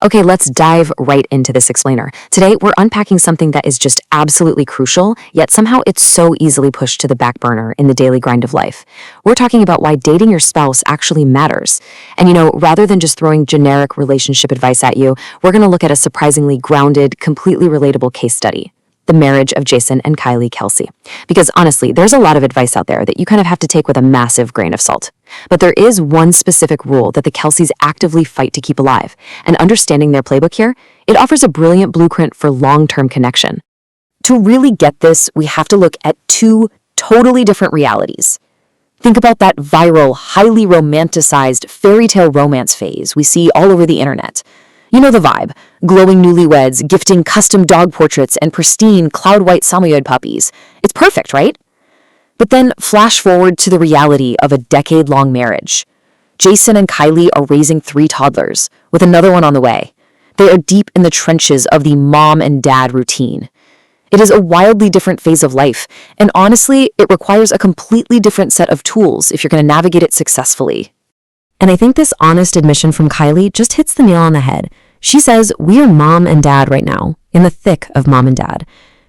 Okay, let's dive right into this explainer. Today, we're unpacking something that is just absolutely crucial, yet somehow it's so easily pushed to the back burner in the daily grind of life. We're talking about why dating your spouse actually matters. And rather than just throwing generic relationship advice at you, we're going to look at a surprisingly grounded, completely relatable case study. The marriage of Jason and Kylie Kelce. Because honestly, there's a lot of advice out there that you kind of have to take with a massive grain of salt. But there is one specific rule that the Kelces actively fight to keep alive, and understanding their playbook here, it offers a brilliant blueprint for long-term connection. To really get this, we have to look at two totally different realities. Think about that viral, highly romanticized fairy tale romance phase we see all over the internet. You know the vibe. Glowing newlyweds, gifting custom dog portraits, and pristine cloud-white Samoyed puppies. It's perfect, right? But then flash forward to the reality of a decade-long marriage. Jason and Kylie are raising 3 toddlers, with another one on the way. They are deep in the trenches of the mom and dad routine. It is a wildly different phase of life, and honestly, it requires a completely different set of tools if you're going to navigate it successfully. And I think this honest admission from Kylie just hits the nail on the head. She says, we are mom and dad right now, in the thick of mom and dad.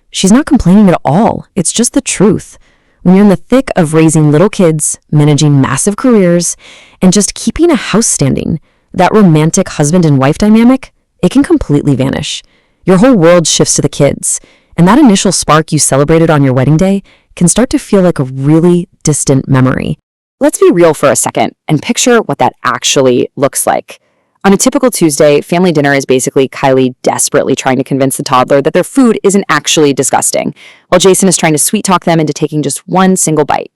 She's not complaining at all. It's just the truth. When you're in the thick of raising little kids, managing massive careers, and just keeping a house standing, that romantic husband and wife dynamic, it can completely vanish. Your whole world shifts to the kids, and that initial spark you celebrated on your wedding day can start to feel like a really distant memory. Let's be real for a second and picture what that actually looks like. On a typical Tuesday, family dinner is basically Kylie desperately trying to convince the toddler that their food isn't actually disgusting, while Jason is trying to sweet talk them into taking just one single bite.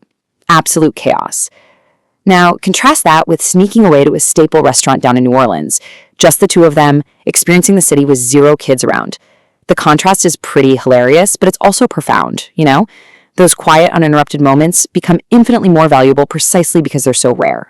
Absolute chaos. Now, contrast that with sneaking away to a staple restaurant down in New Orleans, just the two of them, experiencing the city with 0 kids around. The contrast is pretty hilarious, but it's also profound, Those quiet, uninterrupted moments become infinitely more valuable precisely because they're so rare.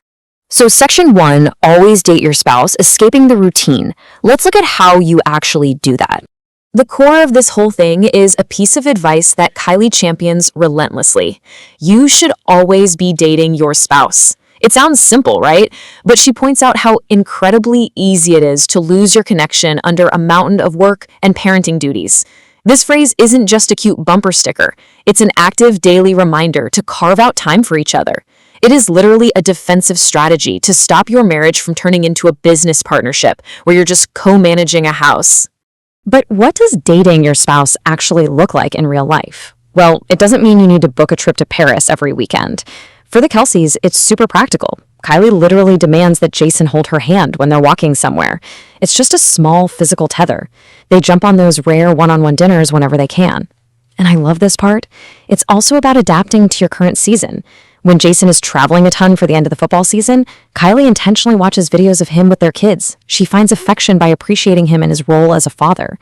So section 1, always date your spouse, escaping the routine. Let's look at how you actually do that. The core of this whole thing is a piece of advice that Kylie champions relentlessly. You should always be dating your spouse. It sounds simple, right? But she points out how incredibly easy it is to lose your connection under a mountain of work and parenting duties. This phrase isn't just a cute bumper sticker. It's an active daily reminder to carve out time for each other. It is literally a defensive strategy to stop your marriage from turning into a business partnership where you're just co-managing a house. But what does dating your spouse actually look like in real life? Well, it doesn't mean you need to book a trip to Paris every weekend. For the Kelces, it's super practical. Kylie literally demands that Jason hold her hand when they're walking somewhere. It's just a small physical tether. They jump on those rare one-on-one dinners whenever they can. And I love this part. It's also about adapting to your current season. When Jason is traveling a ton for the end of the football season, Kylie intentionally watches videos of him with their kids. She finds affection by appreciating him in his role as a father.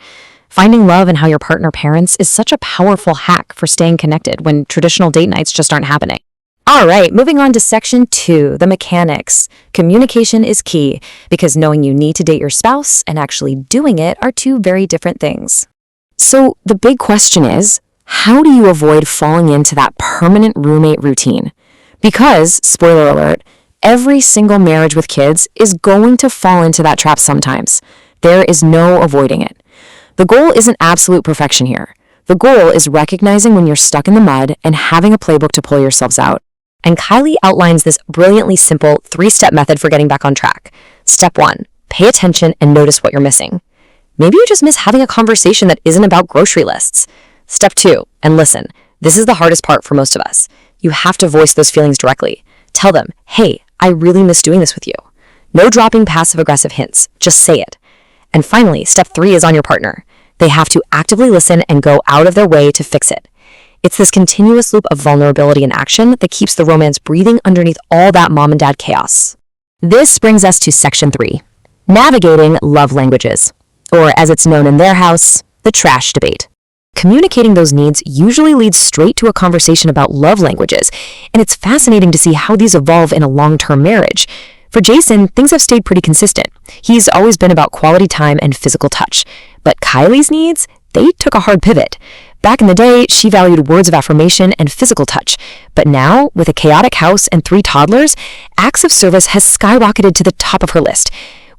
Finding love in how your partner parents is such a powerful hack for staying connected when traditional date nights just aren't happening. All right, moving on to section 2, the mechanics. Communication is key because knowing you need to date your spouse and actually doing it are 2 very different things. So the big question is, how do you avoid falling into that permanent roommate routine? Because, spoiler alert, every single marriage with kids is going to fall into that trap sometimes. There is no avoiding it. The goal isn't absolute perfection here. The goal is recognizing when you're stuck in the mud and having a playbook to pull yourselves out. And Kylie outlines this brilliantly simple 3-step method for getting back on track. Step 1, pay attention and notice what you're missing. Maybe you just miss having a conversation that isn't about grocery lists. Step 2, and listen, this is the hardest part for most of us. You have to voice those feelings directly. Tell them, hey, I really miss doing this with you. No dropping passive-aggressive hints, just say it. And finally, step 3 is on your partner. They have to actively listen and go out of their way to fix it. It's this continuous loop of vulnerability and action that keeps the romance breathing underneath all that mom and dad chaos. This brings us to section 3, navigating love languages, or as it's known in their house, the trash debate. Communicating those needs usually leads straight to a conversation about love languages, and it's fascinating to see how these evolve in a long-term marriage. For Jason, things have stayed pretty consistent. He's always been about quality time and physical touch. But Kylie's needs, they took a hard pivot. Back in the day, she valued words of affirmation and physical touch. But now, with a chaotic house and 3 toddlers, acts of service has skyrocketed to the top of her list.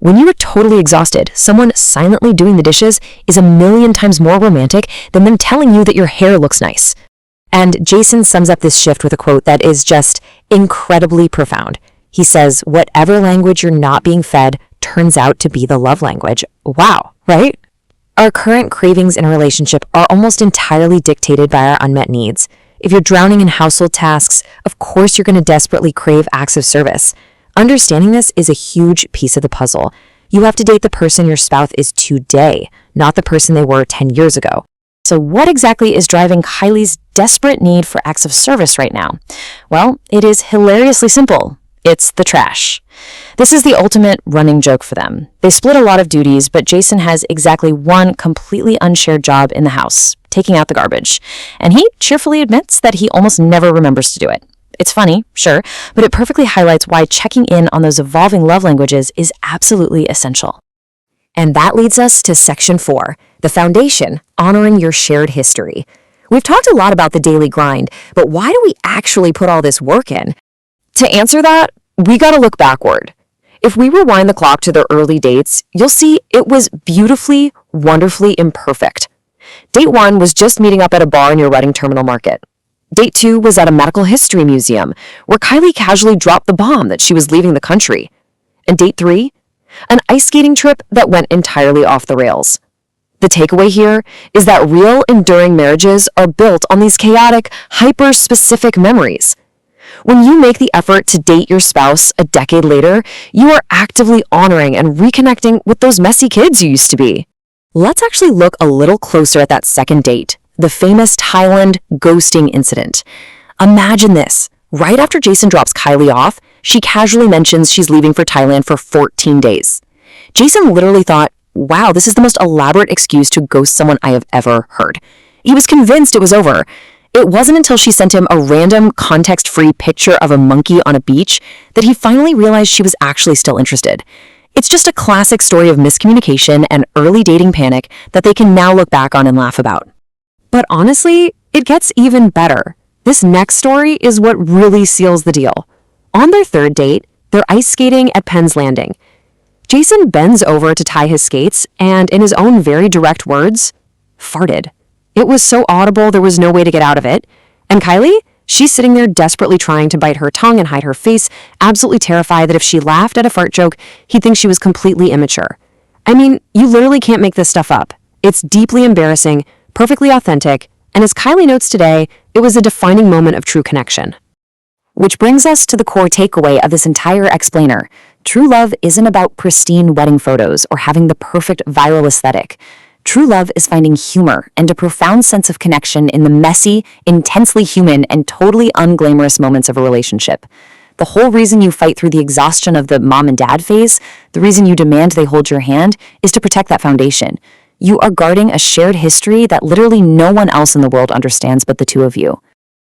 When you are totally exhausted, someone silently doing the dishes is a million times more romantic than them telling you that your hair looks nice. And Jason sums up this shift with a quote that is just incredibly profound. He says, "Whatever language you're not being fed turns out to be the love language." Wow, right? Our current cravings in a relationship are almost entirely dictated by our unmet needs. If you're drowning in household tasks, of course you're going to desperately crave acts of service. Understanding this is a huge piece of the puzzle. You have to date the person your spouse is today, not the person they were 10 years ago. So what exactly is driving Kylie's desperate need for acts of service right now? Well, it is hilariously simple. It's the trash. This is the ultimate running joke for them. They split a lot of duties, but Jason has exactly one completely unshared job in the house, taking out the garbage. And he cheerfully admits that he almost never remembers to do it. It's funny, sure, but it perfectly highlights why checking in on those evolving love languages is absolutely essential. And that leads us to section 4, the foundation, honoring your shared history. We've talked a lot about the daily grind, but why do we actually put all this work in? To answer that, we gotta look backward. If we rewind the clock to their early dates, you'll see it was beautifully, wonderfully imperfect. Date 1 was just meeting up at a bar in your Reading Terminal Market. Date 2 was at a medical history museum, where Kylie casually dropped the bomb that she was leaving the country. And date 3? An ice skating trip that went entirely off the rails. The takeaway here is that real, enduring marriages are built on these chaotic, hyper-specific memories. When you make the effort to date your spouse a decade later, you are actively honoring and reconnecting with those messy kids you used to be. Let's actually look a little closer at that second date, the famous Thailand ghosting incident. Imagine this. Right after Jason drops Kylie off, she casually mentions she's leaving for Thailand for 14 days. Jason literally thought, wow, this is the most elaborate excuse to ghost someone I have ever heard. He was convinced it was over. It wasn't until she sent him a random, context-free picture of a monkey on a beach that he finally realized she was actually still interested. It's just a classic story of miscommunication and early dating panic that they can now look back on and laugh about. But honestly, it gets even better. This next story is what really seals the deal. On their third date, they're ice skating at Penn's Landing. Jason bends over to tie his skates and, in his own very direct words, farted. It was so audible there was no way to get out of it. And Kylie? She's sitting there desperately trying to bite her tongue and hide her face, absolutely terrified that if she laughed at a fart joke, he'd think she was completely immature. I mean, you literally can't make this stuff up. It's deeply embarrassing, perfectly authentic, and as Kylie notes today, it was a defining moment of true connection. Which brings us to the core takeaway of this entire explainer. True love isn't about pristine wedding photos or having the perfect viral aesthetic. True love is finding humor and a profound sense of connection in the messy, intensely human, and totally unglamorous moments of a relationship. The whole reason you fight through the exhaustion of the mom and dad phase, the reason you demand they hold your hand, is to protect that foundation. You are guarding a shared history that literally no one else in the world understands but the two of you.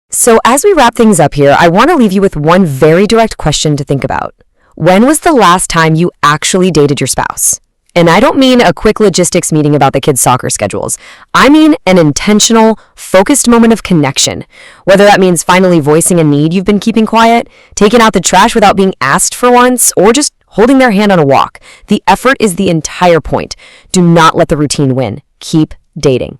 So as we wrap things up here, I want to leave you with one very direct question to think about. When was the last time you actually dated your spouse? And I don't mean a quick logistics meeting about the kids' soccer schedules. I mean an intentional, focused moment of connection. Whether that means finally voicing a need you've been keeping quiet, taking out the trash without being asked for once, or just holding their hand on a walk. The effort is the entire point. Do not let the routine win. Keep dating.